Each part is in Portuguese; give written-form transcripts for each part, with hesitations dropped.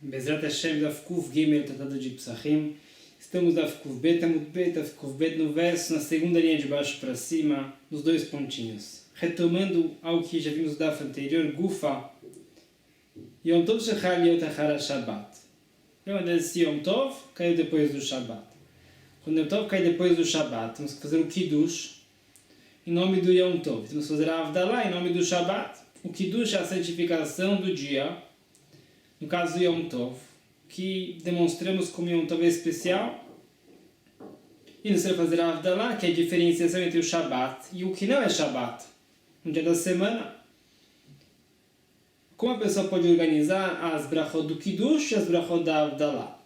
Bezrat Hashem, Daf Kuf Gimel, Tratado de Psachim. Estamos Daf Kuf Bet, Amud Bet, Daf Kuf Bet no verso, na segunda linha de baixo para cima, nos dois pontinhos. Retomando ao que já vimos no Daf anterior, Gufa, Yom Tov Shechal Yot Achara Shabbat. Lembra desse Yom Tov? Caiu depois do Shabbat. Quando Yom Tov cai depois do Shabbat, temos que fazer o Kiddush em nome do Yom Tov. Temos que fazer a Avdalah em nome do Shabbat. O Kiddush é a santificação do dia, no caso do Yom Tov, que demonstramos como Yom Tov é especial. E nós vamos fazer a Avdalah, que é a diferenciação entre o Shabbat e o que não é Shabbat, no dia da semana. Como a pessoa pode organizar as brachot do Kiddush e as brachot da Avdalah?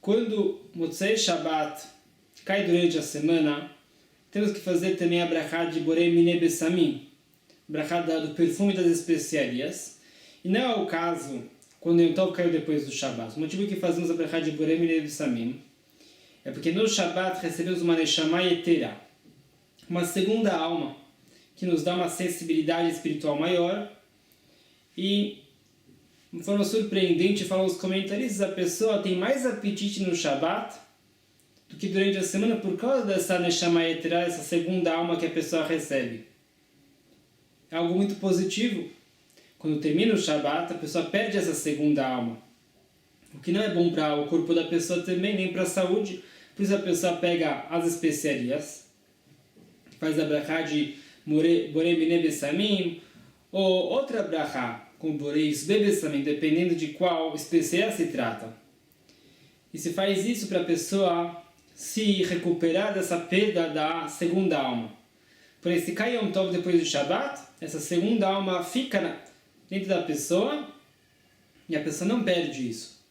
Quando Motzei Shabbat cai durante a semana, temos que fazer também a brachá de Borei Minei Besamim, brachá do perfume das especiarias. E não é o caso quando Yom Tov caiu depois do Shabbat. O motivo que fazemos a brachá de Borei Minei Besamim é porque no Shabbat recebemos uma Neshama Yetera, uma segunda alma, que nos dá uma sensibilidade espiritual maior. E, de forma surpreendente, falam os comentaristas, a pessoa tem mais apetite no Shabbat do que durante a semana por causa dessa Neshama Yetera, essa segunda alma que a pessoa recebe. É algo muito positivo. Quando termina o Shabbat, a pessoa perde essa segunda alma, o que não é bom para o corpo da pessoa também, nem para a saúde. Por isso a pessoa pega as especiarias, faz a brachá de Borei Minei Besamim, ou outra brachá com Borei Besamim, dependendo de qual especiaria se trata. E se faz isso para a pessoa se recuperar dessa perda da segunda alma. Porém, se cai Yom Tov depois do Shabbat, essa segunda alma fica dentro da pessoa e a pessoa não perde isso.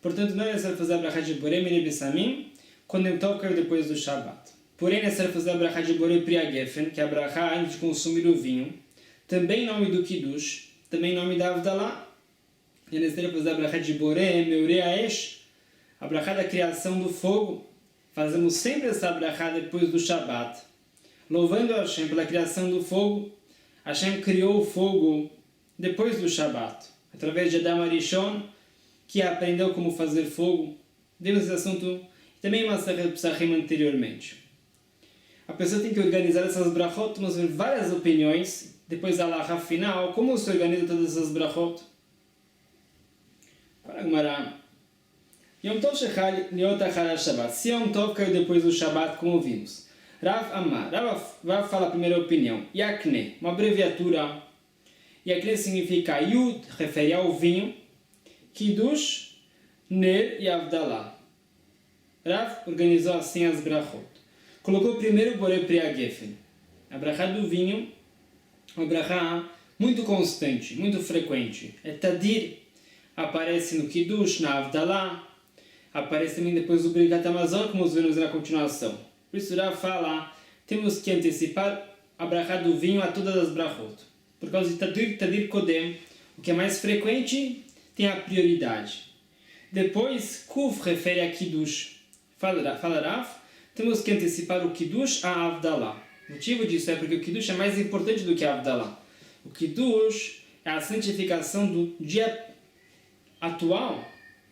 Portanto, não é necessário fazer a brachá de Borei Minei Besamim quando Yom Tov caiu depois do Shabbat. Porém, é necessário fazer a brachá de Borei Pri HaGefen, que é a brachá antes de consumir o vinho, também em nome do Kiddush, também em nome da Avdalah. É necessário fazer a brachá de Borei Meurei Haesh, a brachá da criação do fogo. Fazemos sempre essa brachá depois do Shabbat, louvando a Hashem pela criação do fogo. Hashem criou o fogo depois do Shabbat, através de Adam Arishon, que aprendeu como fazer fogo. Demos esse assunto também em Masechet Psachim anteriormente. A pessoa tem que organizar essas brachot. Vamos ver várias opiniões. Depois da halakha final, como se organiza todas essas brachot? Para a Gemara. Yom Tov Shechal Yot Achara Shabbat. Se Yom Tov caiu depois do Shabbat, como vimos. Rav Amar. Rav fala a primeira opinião. Yakne, uma abreviatura. Yakne significa Yud, refere ao vinho. Kiddush, Ner e Avdalah. Rav organizou assim as brachot. Colocou primeiro Borei Pri HaGefen, a brachá do vinho, uma brachá muito constante, muito frequente. É Tadir, aparece no Kiddush, na Avdalah, aparece também depois do Birkat Hamazon, como vemos na continuação. Por isso Rav fala, temos que antecipar a brachá do vinho a todas as brachot. Por causa de Tadir Kodem, o que é mais frequente tem a prioridade. Depois, Kuf refere a Kiddush. Fala Rav, temos que antecipar o Kiddush a Avdalah. O motivo disso é porque o Kiddush é mais importante do que a Avdalah. O Kiddush é a santificação do dia atual,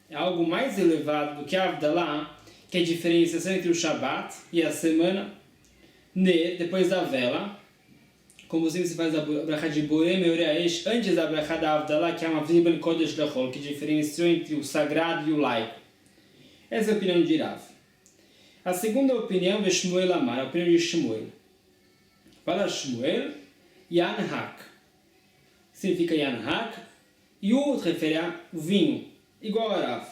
é algo mais elevado do que a Avdalah, que é a diferenciação entre o Shabbat e a semana. Depois da vela, como sempre se faz a brachá de Borei Meurei Haesh, antes da brachá da Avdalah, que é uma Vibel Kodesh Lachol, que diferenciou entre o sagrado e o laico. Essa é a opinião de Rav. A segunda opinião é Shmuel Amar, a opinião de Shmuel. Fala Shmuel, Yanhak. Significa Yanhak. Yud refere a vinho, igual a Rav.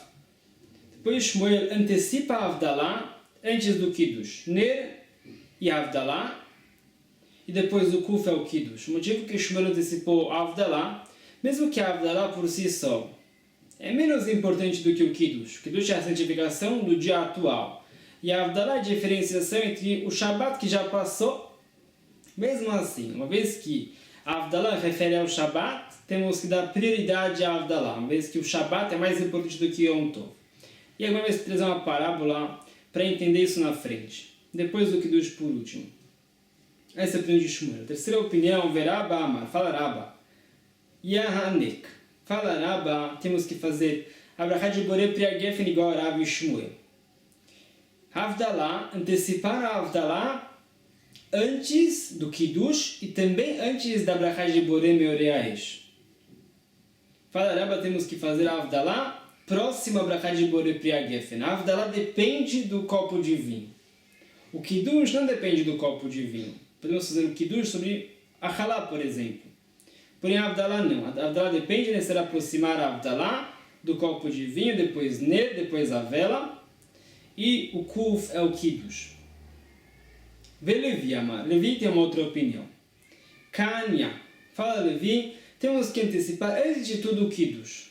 Depois Shmuel antecipa a Avdalah antes do Kiddush. Ner e Avdalah. E depois o Kuf é o Kiddush. O motivo que Shmuel antecipou a Avdalah, mesmo que a Avdalah por si só é menos importante do que o Kiddush. O Kiddush é a santificação do dia atual. E a Avdalah é a diferenciação entre o Shabbat que já passou. Mesmo assim, uma vez que a Avdalah refere ao Shabbat, temos que dar prioridade à Avdalah, uma vez que o Shabbat é mais importante do que Yom Tov. E agora vamos trazer uma parábola para entender isso na frente. Depois do Kiddush por último. Essa é a opinião de Shmuel. A terceira opinião, Veraba Amar, fala Rabba. Yahanek. Fala Rabba, temos que fazer a brachá de Borei Pri Gefen igual a Rav e Shmuel. Havdalah, antecipar a Havdalah antes do Kiddush e também antes da brachá de Borei Meorei Aesh. Fala Rabba, temos que fazer a Havdalah próxima à brachá de Borei Pri Gefen. A Havdalah depende do copo de vinho. O Kiddush não depende do copo de vinho. Podemos fazer o Kiddush sobre a Halá, por exemplo. Porém, a Havdalah não. A Havdalah depende de ser aproximar a Havdalah do copo de vinho, depois Ner, depois a vela. E o Kuf é o Kiddush. Vê Levi, amar. Levi tem uma outra opinião. Kanya. Fala Levi, temos que antecipar antes de tudo o Kiddush.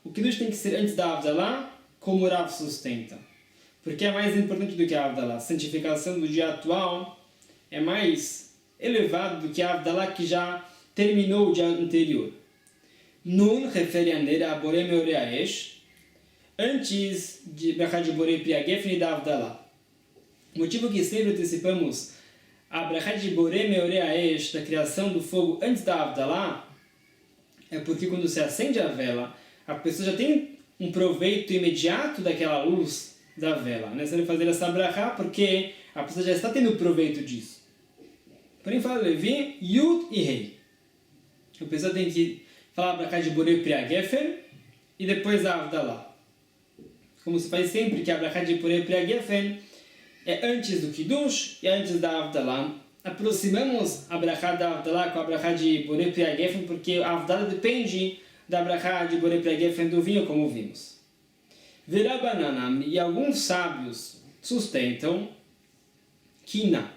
O Kiddush tem que ser antes da Havdalah, como o Rav sustenta. Porque é mais importante do que a Havdalah. A santificação do dia atual é mais elevado do que a Havdalah que já terminou o dia anterior. Nun refere a Ner, a Borei Meorei Aesh, antes de brachá de Borei Pri Gefen e da Havdalah. O motivo que sempre antecipamos a brachá de Borei Meorei Aesh, da criação do fogo, antes da Havdalah, é porque quando se acende a vela, a pessoa já tem um proveito imediato daquela luz da vela. Não é necessário fazer essa brachá porque a pessoa já está tendo proveito disso. Porém, fala Levi, Yud e Rei. A pessoa tem que falar a brachá de Borei Pri Gefen e depois a Havdalah. Como se faz sempre que a brachá de Borei Pri Gefen é antes do Kiddush e antes da Havdalah. Aproximamos a brachá da Havdalah com a brachá de Borei Pri Gefen porque a Havdalah depende da brachá de Borei Pri Gefen do vinho, como vimos. Verabananam, e alguns sábios sustentam Kina.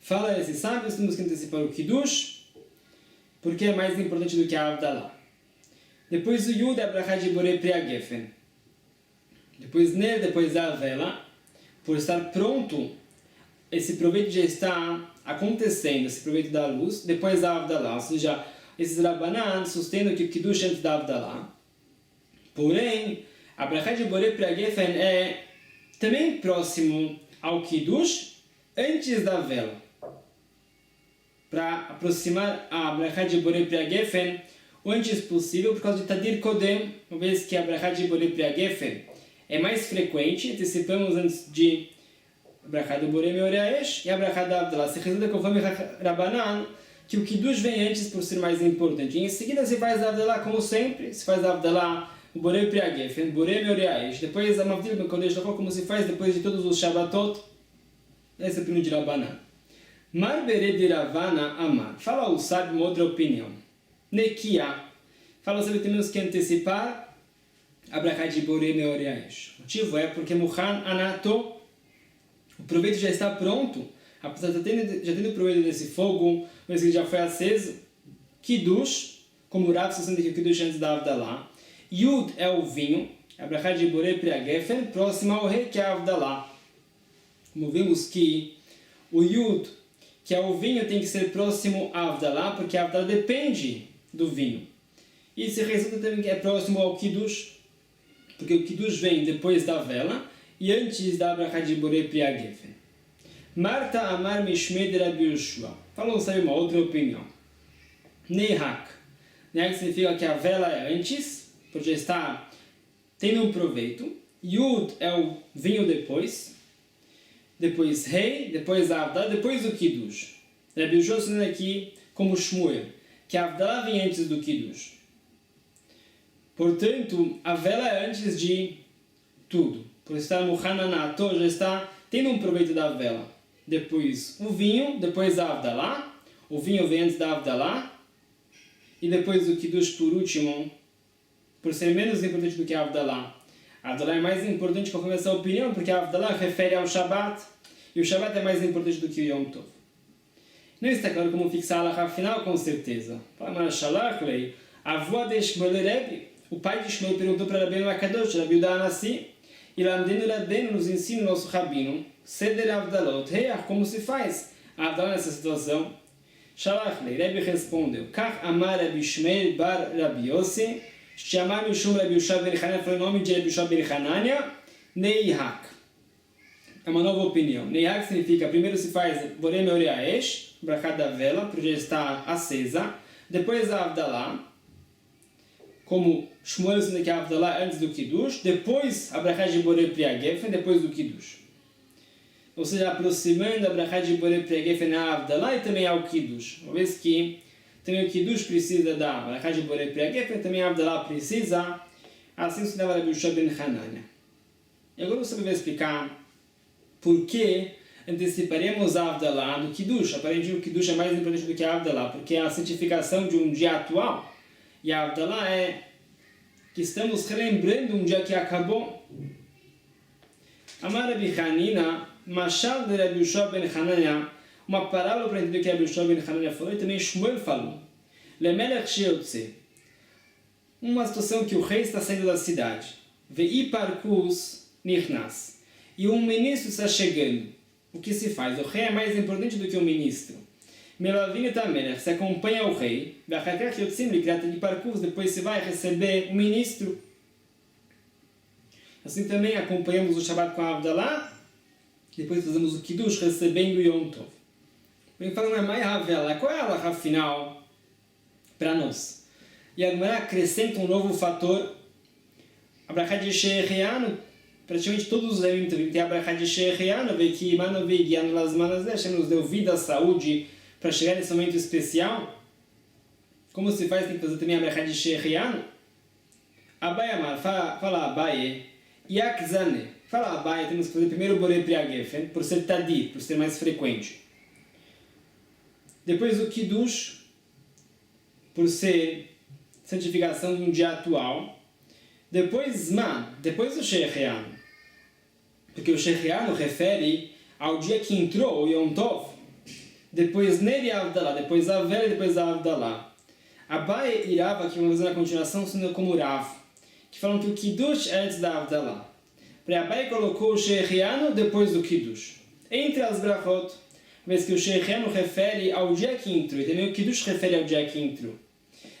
Fala esses sábios, temos que antecipar o Kiddush, porque é mais importante do que a Havdalah. Depois o Yud é a brachá de Borei Pri Gefen. Depois Ner, depois a vela. Por estar pronto, esse proveito já está acontecendo, esse proveito da luz, depois a Havdalah. Ou seja, esses Rabbanan sustentam que o Kiddush é antes da Havdalah. Porém, a brachá de Borei Pri Gefen é também próximo ao Kiddush antes da vela. Para aproximar a brachá de Borei Pri Gefen o antes possível, por causa de Tadir Kodem, uma vez que a brachá de Borei Pri Gefen é mais frequente, antecipamos antes de a brachá do Borei Meorei Aesh e a brachá da Havdalah. Se resulta conforme Rabbanan que o Kiddush vem antes por ser mais importante. E em seguida se faz a Havdalah como sempre, se faz a Havdalah o Borei Pri Gefen, Borei Meorei Aesh, depois a Mavdil Ben Kodesh Lachol, como se faz depois de todos os Shabbatot. Esse é o opinião de Rabbanan. Mar Bere de Ravana Amar. Fala o sábio uma outra opinião. Nekia. Fala o sábio que temos que antecipar a brachá de Borei Meorei Aesh. O motivo é porque Muhan Anato, o proveito já está pronto. A pessoa já tendo proveito desse fogo, mas ele já foi aceso. Kiddush, como o Rav sustenta que o Kiddush antes da Havdalah. Yud é o vinho, a brachá de Borei Pri Gefen, próxima ao rei, que é a Havdalah. Como vimos que o Yud, que é o vinho, tem que ser próximo à Havdalah, porque a Havdalah depende do vinho. E se resulta também que é próximo ao Kiddush, porque o Kiddush vem depois da vela e antes da brachá de Borei Pri Gefen. Marta Amar Mishmei de Rabi Yoshua. Falou, sabe, uma outra opinião. Neihak. Neihak significa que a vela é antes, porque já está tendo um proveito. Yud é o vinho depois. Depois rei, depois a Havdalah, depois o Kiddush. Rabi Yoshua está aqui como Shmuel, que a Havdalah vem antes do Kiddush. Portanto, a vela é antes de tudo. Por estar Muhananato, já está tendo um proveito da vela. Depois o vinho, depois a Havdalah. O vinho vem antes da Havdalah. E depois o Kiddush por último, por ser menos importante do que a Havdalah. A Havdalah é mais importante conforme essa opinião, porque a Havdalah refere ao Shabbat. E o Shabbat é mais importante do que o Yom Tov. Não está claro como fixar a halakha final, com certeza. Fala, Shalachlei, avó de Shmuel Rebbe. O pai de Shmuel perguntou para Rabbeinu Akadosh, Rabi Yehuda Anassi, e Lamdenu Rabbeinu nos ensina o nosso rabino, Seder Havdalot, como se faz a Havdalah nessa situação? Shalachlei, Rebbe respondeu, Kach Amar Rabi Shmuel bar Rabi Yossi, chamar Mishum Rabi Yoshua ben Hanania, foi o nome de Rabi Yoshua ben Hanania, Neihak. É uma nova opinião. Neihak significa, primeiro se faz Borei Meorei Aesh, brachá da vela, porque já está acesa, depois a Havdalah, como Shmuel ensina que a Avdalá antes do Kiddush, depois a Brachá de Borei Pri Gefen, depois do Kiddush. Ou seja, aproximando a Brachá de Borei Pri Gefen na Avdalá e também ao Kiddush. Uma vez que também o Kiddush precisa da Brachá de Borei Pri Gefen, também a Avdalá precisa, assim ensinava Rabi Yehoshua ben Hanania. E agora você vai explicar por que anteciparemos a Avdalá do Kiddush. Aparentemente o Kiddush é mais importante do que a Avdalá, porque é a santificação de um dia atual. E a Avdalá é que estamos relembrando um dia que acabou. Amar Rabi Hanina, Mashal de Rabi Yehoshua ben Hanania, uma parábola para entender o que Rabi Yehoshua ben Hanania falou e também Shmuel falou. Lemelech sheotze, uma situação que o rei está saindo da cidade. Vei parkus nichnas, e um ministro está chegando. O que se faz? O rei é mais importante do que o ministro. Melavine Tamelech, se acompanha o rei, depois se vai receber o ministro. Assim também acompanhamos o Shabbat com a Avdalá, depois fazemos o Kiddush recebendo o Yom Tov. Ele fala, qual é a halakha final para nós? E a Gemara acrescenta um novo fator, a Brachá de Shehechianu. Praticamente todos os eventos tem a Brachá de Shehechianu, que Imanu Veigianu Lasmanas Hashem nos deu vida, saúde, para chegar nesse momento especial. Como se faz? Tem que fazer também a Brachá de Shehechianu. Abai Amar, fala Abai, Yakzane, fala Abai, temos que fazer primeiro o Borei Pri Gefen, por ser Tadir, por ser mais frequente. Depois o Kiddush, por ser santificação de um dia atual. Depois Zman, depois o Shehechianu, porque o Shehechianu refere ao dia que entrou o Yom Tov. Depois Neri Avdalá, depois Avel, depois Avdalá. Abai e Rava, que vamos fazer na continuação, sendo como Rav, que falam que o Kiddush é antes da Avdalá. Para Abai colocou o Shehechianu depois do Kiddush. Entre as brachot, vez que o Shehechianu refere ao dia que entrou, e também o Kiddush refere ao dia que entrou.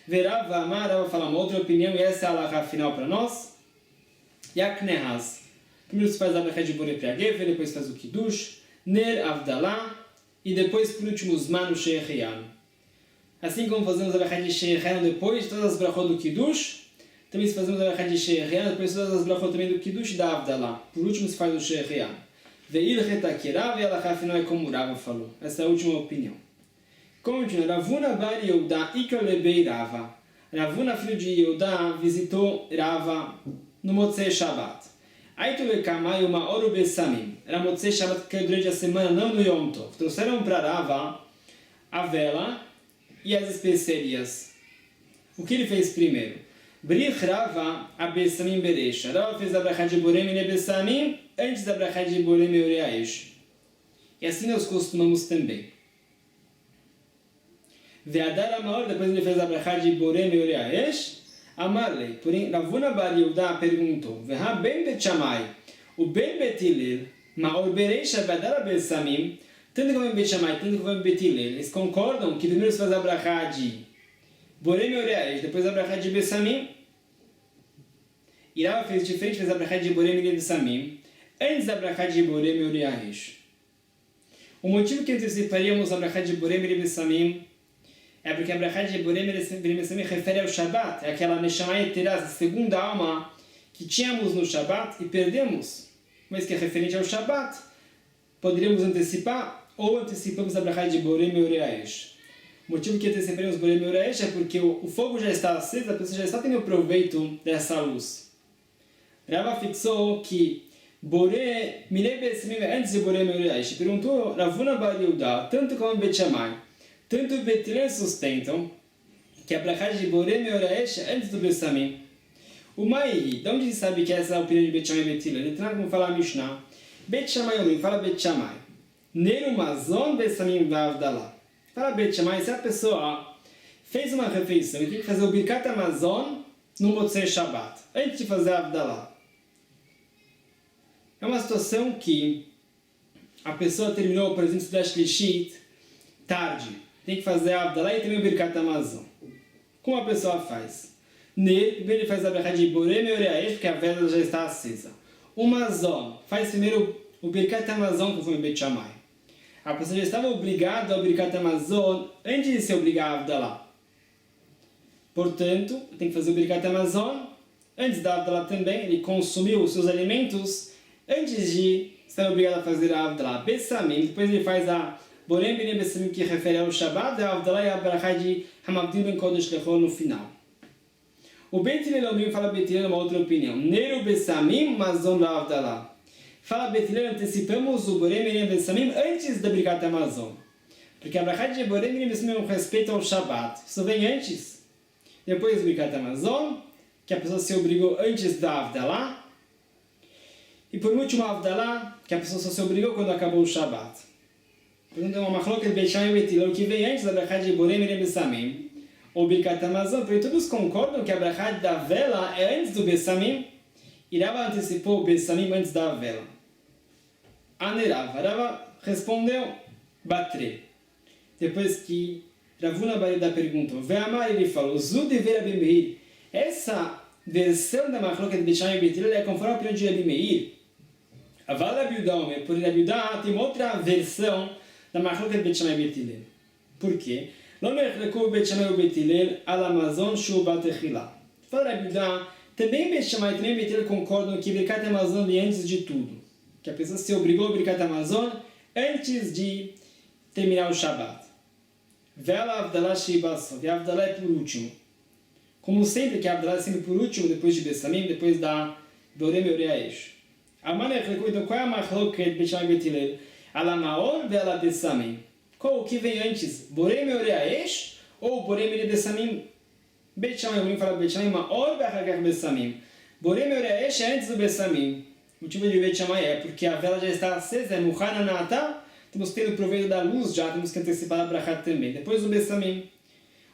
Verava Amar, Rava fala uma outra opinião, e essa é a halakha final para nós. Yaknehaz. Primeiro se faz a Brachá de Borei Pri Gefen, depois faz o Kiddush, Ner Avdalá, e depois, por último, Zman o Shehechianu. Assim como fazemos a Brachá de Shehechianu depois de todas as brachot do Kiddush, também se fazemos a Brachá de Shehechianu depois de todas as brachot também do Kiddush e da Avdalá. Por último se faz o Shehechianu. Ve'il retakirav e a halakha final é como Rava falou. Essa é a última opinião. Continua. Ravuna bar Yehuda ikalebei Rava. Ravuna, filho de Yehuda, visitou Rava no Motzei Shabbat. Aitu lekamai uma oru besamim. Era Motzei Shabbat que durante a semana, não no Yom Tov. Trouxeram para Rava a vela e as especiarias. O que ele fez primeiro? Brich Rava a besamim bereisha. Rava fez a Brachá de Borei Mine besamim antes da Brachá de Borei Meoreaish. E assim nós costumamos também. Ve'adar Amaor, depois ele fez a Brachá de Borei Meoreaish. Amarlei, porém, Ravuna bar Yehuda perguntou, Veha ben Bet Shammai, o ben Bet Hillel, Maor bereisha ve'adar besamim, tanto como em Bet Shammai, tanto como em Bet Hillel, eles concordam que primeiro se faz a Brachá de Borei Meoreaish, depois a Brachá de Besamim. E Rava fez diferente, fez a Brachá de Borei Besamim, antes da Brachá de Borei Meoreaish. O motivo que anteciparíamos a Brachá de Borei Besamim é porque a Brachá de Borei Besamim refere ao Shabbat, é aquela Neshama Yeterá, a segunda alma que tínhamos no Shabbat e perdemos, mas que é referente ao Shabbat. Poderíamos antecipar ou antecipamos a Brachá de Borei Meoreaish. O motivo que anteciparemos Borei Meoreaish é porque o fogo já está aceso, a pessoa já está tendo o proveito dessa luz. Rava fixou que Borei Besamim é antes de Borei Meoreaish. Perguntou Ravuna bar Yehuda, tanto como Bet Shammai, tanto o Bet Hillel sustentam que a Brachá de Borei Meoreaish é antes do Besamim. O Mairi, de onde se sabe que essa é a opinião de Bet Shammai e Bet Hillel? Ele traz como fala a Mishnah. Bet Shammai, fala Bet Shammai. Neru Mazon Besamim Vavdalá. Fala Bet Shammai, se a pessoa fez uma refeição e tem que fazer o Birkat Hamazon no Motzei Shabbat, antes de fazer a Avdalá. É uma situação que a pessoa terminou, por exemplo, da Shlishit tarde. Tem que fazer a Avdalá e também o Birkat Hamazon. Como a pessoa faz? Primeiro ele faz a Brachá de Borei Meoreaish, porque a vela já está acesa. O Mazon faz primeiro o Birkat Hamazon, conforme Bet Shammai. A pessoa já estava obrigada ao Birkat Hamazon antes de ser obrigada a Avdalá. Portanto, tem que fazer o Birkat Hamazon. Antes da Havdalah também, ele consumiu os seus alimentos antes de estar obrigado a fazer a Havdalah. Bessamim, depois ele faz a Borem Bnei Bessamim, que refere ao Shabbat, a Havdalah e a Barachá de Hamavdim Ben Kodesh Lechol no final. O Beit Hillel Omrim fala Beit Hillel uma outra opinião. Neru Bessamim, Mazon da Havdalah. Fala Beit Hillel, antecipamos o Borem Bnei Bessamim antes da Birkat Hamazon. Porque a Barachá de Borem Bnei Bessamim é um respeito ao Shabbat. Isso vem antes. Depois do Birkat Hamazon, que a pessoa se obrigou antes da Havdalah. E por último a Havdalah, que a pessoa só se obrigou quando acabou o Shabbat. Portanto, é uma machloket Beit Shammai e Beit Hillel, que vem antes da Barachá de Borem Bnei Bessamim. Ou Birkat Hamazon, porque todos concordam que a Barachá da vela é antes do Bessamim. E Rava antecipou o Bessamim antes da vela. Anerava. Rava respondeu, Batre. Depois que Ravuna Barida perguntou, Ve'amar, ele falou, Zud ve Rabi Meir. Essa versão da machloket Beit Shammai e Beit Hillel é conforme a opinião de Rabi Meir. Aval Rabi Yehuda Omer, por Rabi Yehuda tem outra versão da machloket Beit Shammai e Beit Hillel. Por quê? Não נחלקו בית שמאי ובית הלל על המזון שהוא בתחילה. Fala Rabi Yehuda, também Beit Shammai e também Beit Hillel concordam que Birkat Hamazon vem antes de tudo. Que a pessoa se obrigou a Birkat Hamazon antes de terminar o Shabbat. Vela Havdalah Sheibasov. E a Havdalah é por último. Como sempre, que a Havdalah é sempre por último, depois de Bessamim, depois da Borem Yoreaesh. Amar נחלקו, então qual é a machloket Beit Shammai e Beit Hillel? Ala Maor ve ala Bessamim. Qual o que vem antes? Borem Yoreaesh ou Borem Bessamim? Beit Shammai, eu vou falar Beit Shammai, Maor ve achar Bessamim. Borem Yoreaesh é antes do Bessamim. O motivo de Beit Shammai é porque a vela já está acesa, é Muhana Nata, temos que ter o proveito da luz já, temos que antecipar a Brachá também. Depois do Bessamim.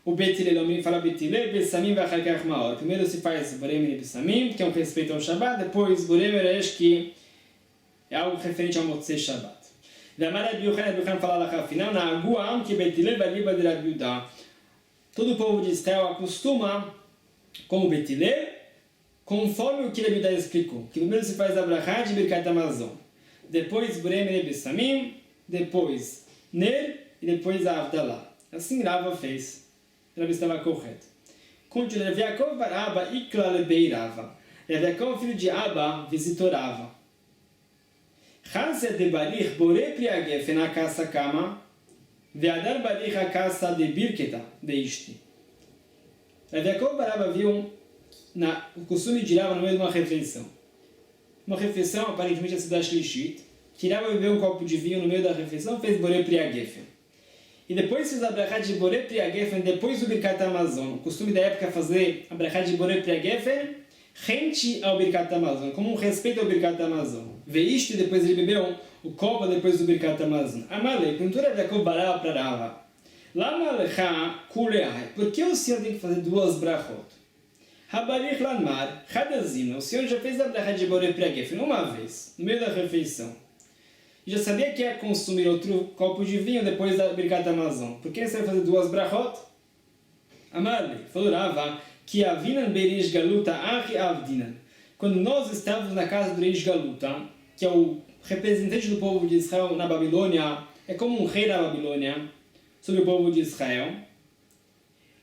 O Beit Hillel, eu fala Beit Hillel, Bessamim ve achar Maor. Primeiro se faz Borem Bessamim, que é um respeito ao Shabbat, depois Borem Yoreaesh, que é algo referente ao Motzei Shabbat. Rabi Yochanan fala lá final, na Aguam que Beit Hillel baliba de Rabi Yehuda. Todo o povo de Israel acostuma, como Beit Hillel, conforme o que Rabi Yehuda explicou. Que primeiro se faz a Brachá de Birkat Hamazon, depois Borem Bessamim, depois Ner e depois a Havdalah. Assim Rava fez. Rabi estava correto. Continua, Rav Yaakov bar Abba ikla lebei Rava. Rav Yaakov, filho de Abba, visitou Rava. Chazia de Barich Bore Priagef na casa Kama, Veadar Barich a casa de Birketa de Ishti. Rav Yaakov bar Abba viu o costume de Rava no meio de uma refeição. Uma refeição, aparentemente, a cidade Shlishit, que Rava bebeu um copo de vinho no meio da refeição, fez Bore Priagef. E depois fez a Brachá de Bore Priagef, depois do Birkat Hamazon. O costume da época é fazer a Brachá de Bore Priagef rente ao Birkat Hamazon, como um respeito ao Birkat Hamazon. Veiste, depois ele bebeu o copo depois do Birkat Hamazon. Amalei, pintura de Yaakov barava para Rava. Lama lecha kuleai. Por que o senhor tem que fazer duas brachot? Habarich lanmar, hadazina. O senhor já fez a brachá de Bore Priagef uma vez, no meio da refeição. E já sabia que ia consumir outro copo de vinho depois da Birkat Hamazon. Por que você vai fazer duas brachot? Amalei, falou Rava, que avinan berish galuta achi avdinan. Quando nós estávamos na casa do Reish Galuta, que é o representante do povo de Israel na Babilônia, é como um rei da Babilônia, sobre o povo de Israel,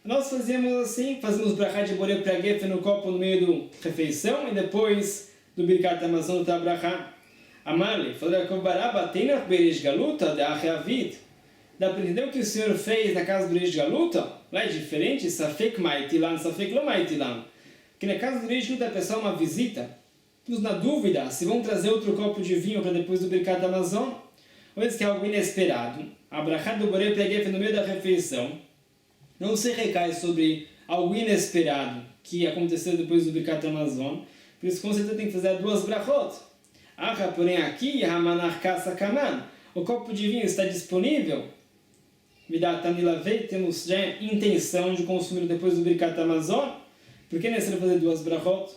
nós fazíamos assim, fazíamos brachá de Bore Priagef no copo no meio da refeição, e depois do Birkat Hamazon da brachá. Amale, falou Yaakov bar Abba, tenach berish galuta de achi avid. Dá para entender o que o senhor fez na casa do Reish Galuta? Lá é diferente, safek maitilan, safek lo maitilan. Que na casa do Reish Galuta a pessoa é uma visita. Estamos na dúvida se vão trazer outro copo de vinho para depois do Birkat Hamazon, ou esse que é algo inesperado. A brachá do Bore Priagef no meio da refeição não se recai sobre algo inesperado que aconteceu depois do Birkat Hamazon. Por isso, com certeza, tem que fazer duas brachot. Ah, porém aqui, Hamanach Kasa Kaman, o copo de vinho está disponível. Temos já a intenção de consumir depois do Birkat Hamazon. Por que necessário fazer duas brachot?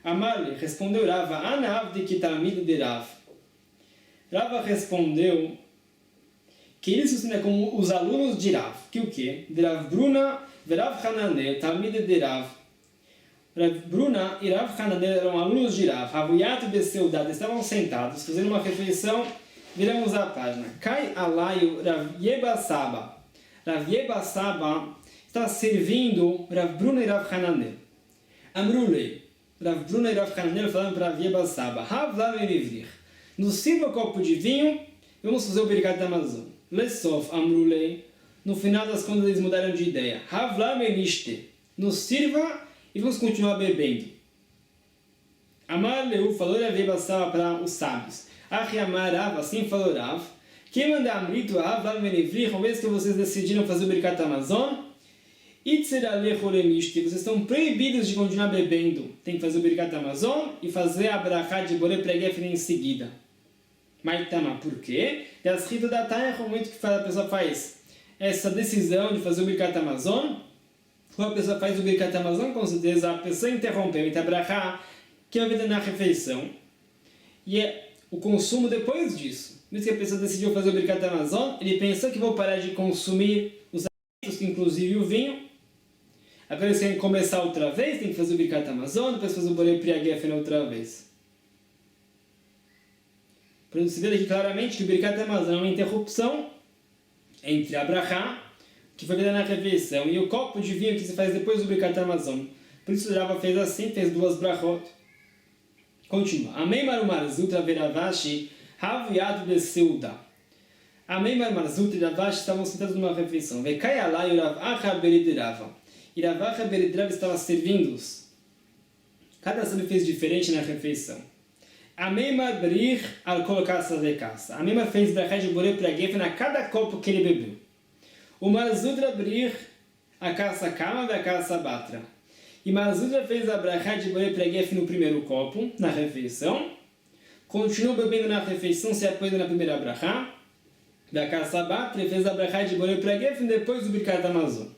Amale respondeu Rava, Anav de Kitamid de Rav. Rava respondeu que ele se ensina como os alunos de Rav. Que o quê? De Rav Bruna, de Rav Hananel, Talmid de Rav. Rav Bruna e Rav Hananel eram alunos de Rav. Havuyat e Beseudat estavam sentados, fazendo uma refeição. Viramos a página. Kai Alayu Rav Yeba Saba. Rav Yeba Saba está servindo Rav Bruna e Rav Hananel. Amrulei. Rav Bruna e Rav Hananel falaram para Rav Yeba Saba. Rav Lame Livrich. Nos sirva o copo de vinho e vamos fazer o Birkat Hamazon. Lesof Amrulei. No final das contas eles mudaram de ideia. Rav Lame Nishte. Nos sirva e vamos continuar bebendo. Amar Leu falou Rav Yeba Saba para os sábios. Achi Amar Rav, assim falou Rav. Quem manda Amrito Rav Lame Livrich, uma vez que vocês decidiram fazer o Birkat Hamazon, vocês estão proibidos de continuar bebendo. Tem que fazer o Birkat Hamazon e fazer a Brachá de Borei Pregefen em seguida. Mas por quê? E as ritas da Taia, muito que a pessoa faz essa decisão de fazer o Birkat Hamazon, ou a pessoa faz o Birkat Hamazon, com certeza a pessoa interrompeu a Brachá, que vai vir na refeição. E é o consumo depois disso. Mesmo que a pessoa decidiu fazer o Birkat Hamazon, ele pensou que vou parar de consumir os alimentos, inclusive o vinho. Agora eles querem começar outra vez, tem que fazer o Birkat Hamazon, depois fazer o Borei Priagefen outra vez. Para você ver aqui claramente que o Birkat Hamazon é uma interrupção entre a Brachá, que foi feita na refeição, e o copo de vinho que se faz depois do Birkat Hamazon. Por isso o Rava fez assim, fez duas brachot. Continua. Amei Marumarzutra Veravashi Haviado de Seuda. Amei Marumarzutra e Ravashi estavam sentados numa refeição. Vecai alá e Rav Acha Beridirava. E Rav Acha Beridirava estava servindo-os. Cada sábio fez diferente na refeição. Ameimar Brich al colocar-se de caça. Ameimar fez brachá de Borei Priagefen a cada copo que ele bebeu. O Marzudra Brich a caça Kama e a caça Batra. E Marzudra fez a brachá de Borei Priagefen no primeiro copo, na refeição. Continuou bebendo na refeição, se apoiando na primeira brachá. Da caça Batra, e fez a brachá de Borei Priagefen depois do Birkat Hamazon.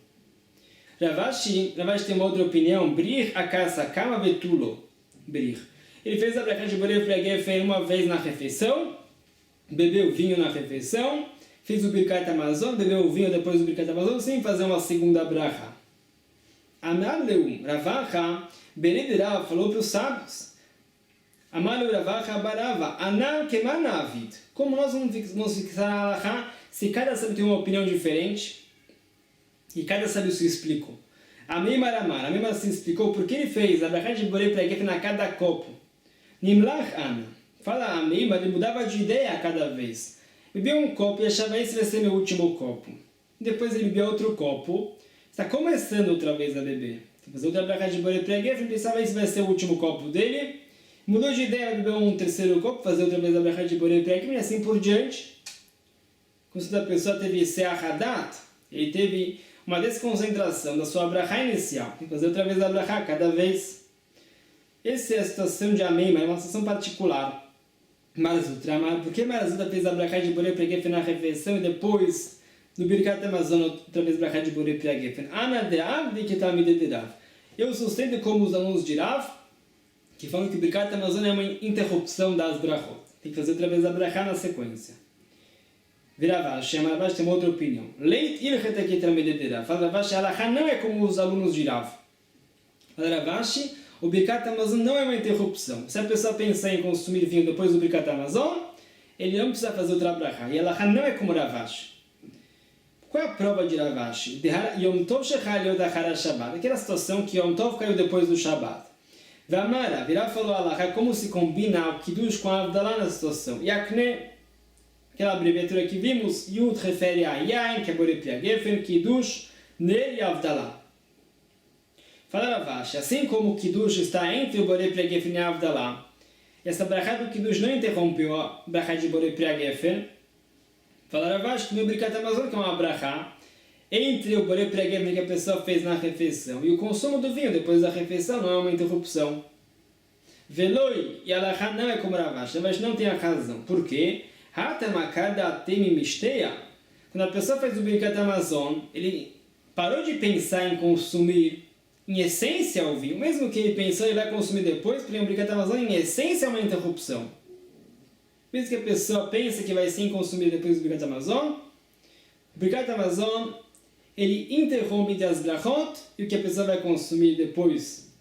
Ravashi tem uma outra opinião. Brich a caça Kama Betulo. Brich. Ele fez a brachá de Borei Priagefen uma vez na refeição, bebeu vinho na refeição, fez o Birkat Hamazon, bebeu o vinho depois do Birkat Hamazon, sem fazer uma segunda brachá. Amar Leum, Rav Acha, Beridirava, falou para os sábios. Amar Leum, Rav Acha, Barava, Anam Kemanavid. Como nós vamos fixar a Halachá se cada sábio tem uma opinião diferente e cada sábio se explicou? Ameimar Amar, Ameimar se explicou porque ele fez a brachá de Borei Priagefen a cada copo. Nimlach Ana. Fala Ameimar, ele mudava de ideia a cada vez. Bebeu um copo e achava esse vai ser meu último copo. Depois ele bebeu outro copo. Está começando outra vez a beber. Tem que fazer outra brachá de Borei Priagefen, pensava esse vai ser o último copo dele. Mudou de ideia, bebeu um terceiro copo, fazer outra vez a brachá de Borei Priagefen e assim por diante. Quando a pessoa teve Seahadat, ele teve uma desconcentração da sua brachá inicial. Tem que fazer outra vez a brachá cada vez. Essa é a situação de Ameimar, é uma situação particular. Marzutra, por que Marzutra fez a brachá de Borei Priagefen na refeição e depois do Birkat Hamazon outra vez brachá de Borei Priagefen? Ana de Avdi que Talmidei de Rav. Eu sustento como os alunos de Rav, que falam que o Birkat Hamazon é uma interrupção das brachot. Tem que fazer outra vez a brachá na sequência. Viravashi, Ravashi tem uma outra opinião. Leit ilchet que Talmidei de Rav. Fala Ravashi, Halachá não é como os alunos de Rav. Fala Ravashi, o Birkat Hamazon não é uma interrupção. Se a pessoa pensar em consumir vinho depois do Birkat Hamazon, ele não precisa fazer outra brachá. E Halachá não é como Ravashi. Qual é a prova de Ravashi? Yom Tov shechal yod achar Shabbat. Aquela situação que Yom Tov caiu depois do Shabbat. Vamara, Virá falou Halachá, como se combina o Kiddush com a Avdalá na situação. Yakne, aquela abreviatura que vimos, Yud refere a Yain, que é Borei Priagefen, Kiddush, Ner e Avdalá. Fala Ravashi, assim como o Kiddush está entre o Borei Priagefen e a Avdalá, essa brachá do Kiddush não interrompeu a brachá de Borei Priagefen. Fala Ravashi que no Birkat Hamazon, que é uma brachá, entre o Borei Priagefen que a pessoa fez na refeição e o consumo do vinho depois da refeição não é uma interrupção. Veloi e Halachá não é como Ravashi, Ravashi não tem a razão. Por quê? Quando a pessoa faz o Birkat Hamazon, ele parou de pensar em consumir em essência o vinho, mesmo que ele pensou ele vai consumir depois, porque o Birkat Hamazon em essência é uma interrupção. Mesmo que a pessoa pense que vai sim consumir depois do Birkat Hamazon, o Birkat Hamazon ele interrompe entre as brachot e o que a pessoa vai consumir depois.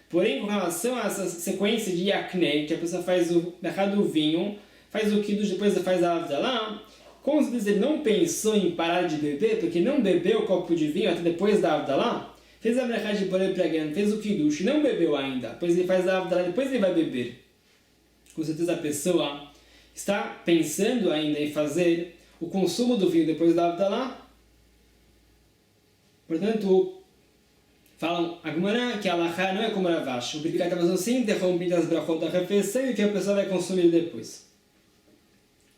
Porém, com relação a essa sequência de Yakne, que a pessoa faz o brachá do vinho, faz o Kiddush, depois faz a Avdalá, Com certeza ele não pensou em parar de beber, porque não bebeu o copo de vinho até depois da Avdalá, fez a brachá de Borei Pragan, fez o Kiddush e não bebeu ainda, depois ele faz a Avdalá, depois ele vai beber. Com certeza a pessoa está pensando ainda em fazer o consumo do vinho depois da Avdalá. Portanto, falam a Gemara que a Alachá não é como a Ravash. O Birkat Hamazon se interrompe as brachot da refeição e que a pessoa vai consumir depois.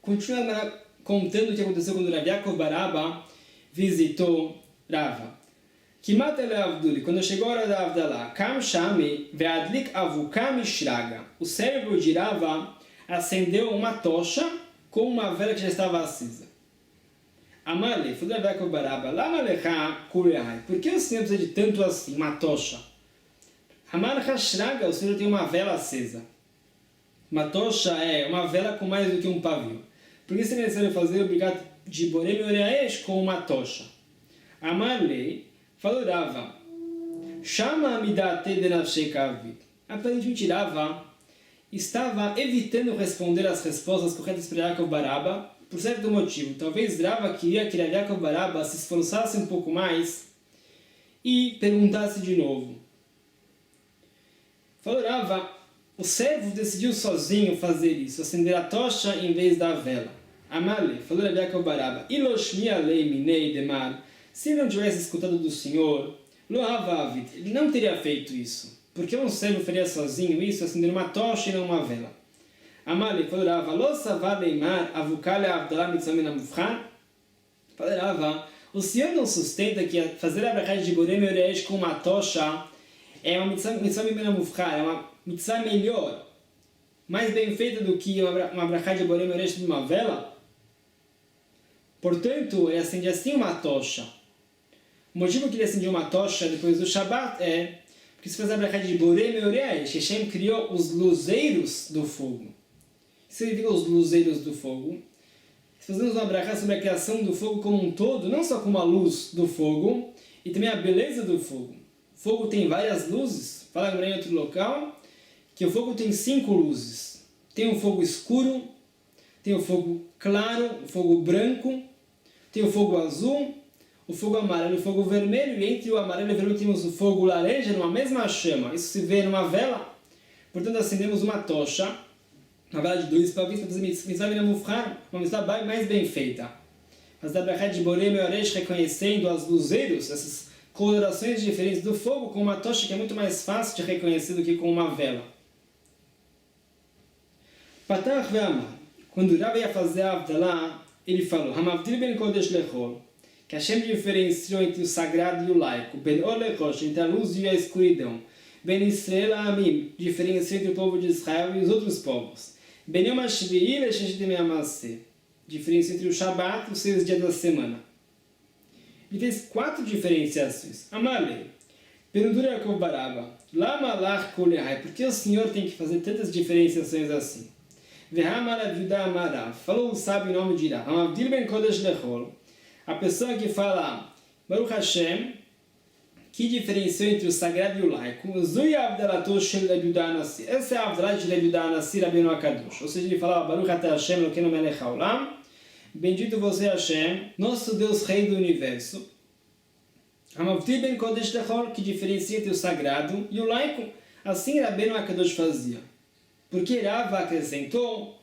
Continua a Gemara contando o que aconteceu quando Rav Yaakov bar Abba visitou Rava. Kimat ele Avduli, quando chegou a hora da Avdalá, Kam Shami ve'adlik avukam ishraga. O servo de Rava acendeu uma tocha com uma vela que já estava acesa. Amale, falou Rav Yaakov bar Abba, lama lecha kurehai. Por que o senhor precisa de tanto assim, uma tocha? Amalecha shraga, o senhor tem uma vela acesa. Uma tocha é uma vela com mais do que um pavio. Por que você é necessário fazer o Birkat de Borei Meoreaesh com uma tocha? Amarlei, falou Rava, Shama Amidate de Nafshei Kavit. Aparentemente Rava estava evitando responder as respostas corretas para Yaakov bar Abba por certo motivo. Talvez Rava queria que Yaakov bar Abba se esforçasse um pouco mais e perguntasse de novo. Falou Rava, o servo decidiu sozinho fazer isso, acender a tocha em vez da vela. Amale, falou Rav Yaakov bar Abba, Iloshmi alei minei demar, se ele não tivesse escutado do Senhor, lo havavit, ele não teria feito isso. Porque um servo faria sozinho isso, acender uma tocha e não uma vela. Amale, falou Rava, lo savar leimar avukale avdalá mitzvah min hamufchan? Falou Rava, o Senhor não sustenta que fazer a brachá de Borei Meoreaesh com uma tocha é uma mitzvah min hamufchan, é uma mitzvah melhor, mais bem feita do que uma brachá de Borei Meoreaesh de uma vela. Portanto, ele acende assim uma tocha. O motivo que ele acendeu uma tocha depois do Shabat é porque se faz a brachá de Borei Meoreaesh, Hashem criou os luzeiros do fogo. Se ele viu os luzeiros do fogo, fazemos uma brachá sobre a criação do fogo como um todo, não só como a luz do fogo, e também a beleza do fogo. O fogo tem várias luzes. Fala em outro local que o fogo tem 5 luzes. Tem o fogo escuro, tem o fogo claro, o fogo branco, tem o fogo azul, o fogo amarelo e o fogo vermelho, e entre o amarelo e o vermelho temos o fogo laranja numa mesma chama. Isso se vê numa vela. Portanto, acendemos uma tocha, uma vela de 2 pavis, para fazer mitzvah min hamufchan, uma mitzvah mais bem feita. Mas a brachá de Borei Meoreaesh, reconhecendo as luzeiros, essas colorações diferentes do fogo, com uma tocha que é muito mais fácil de reconhecer do que com uma vela. Patach ve'amar, quando Rava ia fazer a Avdalá, ele falou, Hamavdil ben kodesh lechol, que Hashem diferenciou entre o sagrado e o laico, ben or lechosh, entre a luz e a escuridão, ben Israel amim, diferenciou entre o povo de Israel e os outros povos, ben yom hashvi'i le'sheshit yemei hamaseh, diferenciou entre o Shabat e os 6 dias da semana. Ele fez 4 diferenciações. Amalei, perguntou Yaakov bar Abba, lama lach kolehai, por que o Senhor tem que fazer tantas diferenciações assim? Falou o sábio em nome de Irá. A pessoa que fala Baruch Hashem, que diferenciou entre o sagrado e o laico. Essa é a Avdalá de Rav Yehuda Hanassi Rabbeinu HaKadosh. Ou seja, ele falava Baruch Atah Hashem Elokeinu Melech HaOlam, bendito você Hashem, nosso Deus Rei do Universo. Hamavdil ben Kodesh Lechol, que diferencia entre o sagrado e o laico. Assim Rabbeinu HaKadosh fazia. Porque Rava acrescentou,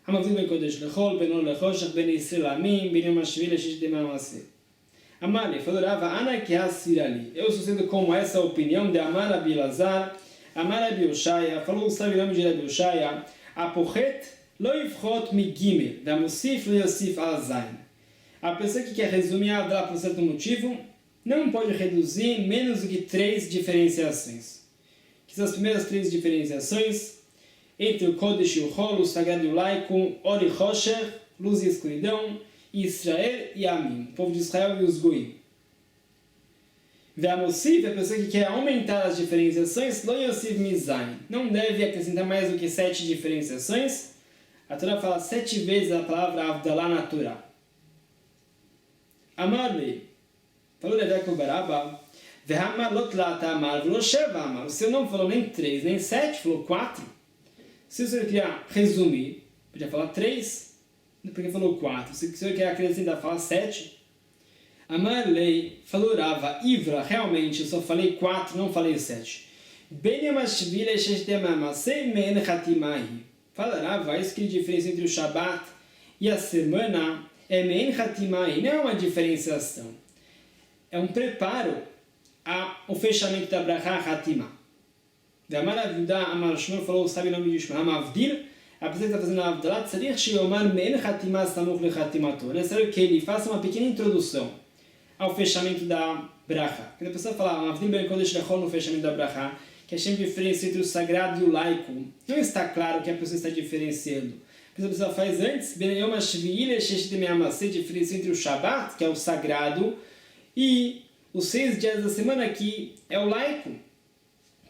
Hamavdil ben Kodesh Lechol, ben or lechoshech, ben Israel amim, ben yom hashvi'i le'sheshit yemei hamaseh. Amale, falou Rava, ana que hasirali. Eu sustento como essa opinião de Amar Rabi Elazar, Amar Rabi Yoshaya, falou o sábio nome de Rabi Yoshaya, Apochet lo yifchot migimel, ve'amosif lo yosif al zayin. A pessoa que quer resumir a Avdalá por certo motivo, não pode reduzir menos do que 3 diferenciações. Que são as primeiras 3 diferenciações entre o Kodesh e o Chol, o sagrado e o laico, Or e Chosher, luz e escuridão, Israel e Amim, o povo de Israel e os Goim. Ve'amosif, a pessoa que quer aumentar as diferenciações, Lo Yosif Mizayin, não deve acrescentar mais do que 7 diferenciações. A Torá fala 7 vezes a palavra Avdalá na Torá. Amar-lhe, falou Rav Yaakov bar Abba, Ve'hamar lot lata amar, v'lo sheva amar. O Senhor não falou nem 3, nem 7, falou 4. Se o Senhor queria resumir, podia falar 3. Porque falou 4. Se o senhor quer acrescentar, fala 7. Amar lei, falou Rava, Ivra, realmente eu só falei 4, não falei 7. Ben Yamashvile Sheshtemamase Men Hatimahi. Fala Rava, isso que é a diferença entre o Shabat e a semana é Men Hatimahi, não é uma diferenciação. É um preparo ao fechamento da Bracha Hatimah. Da Maravilha, Amar Shmuel falou, sabe o nome de Shmuel? Amavdil, a pessoa que está fazendo a Avdalat, Tzarich Sheyomar Men Hatimah Samuch Lechatimato. É necessário que ele faça uma pequena introdução ao fechamento da Bracha. Quando a pessoa fala, Amavdil Ben Kodesh Lechol no fechamento da Bracha, que é sempre a diferença entre o sagrado e o laico, não está claro o que a pessoa está diferenciando. A pessoa faz antes, Ben Yom HaShvi'i Sheshtem Yamaseh, diferença entre o Shabat, que é o sagrado, e os 6 dias da semana, que é o laico,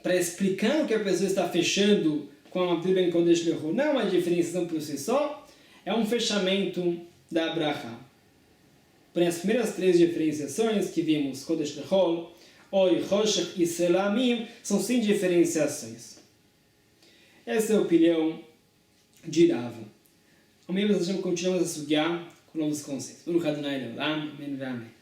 para explicar o que a pessoa está fechando com a Amavdil Ben Kodesh Lechol. Não é uma diferenciação por si só, é um fechamento da Bracha. Porém, as primeiras 3 diferenciações que vimos, Kodesh Lechol, Oi, Choshech e Selamim, são sem diferenciações. Essa é a opinião de Rava. Amanhã nós continuamos a estudar com novos conceitos. Baruch Adonai Leolam, Amém.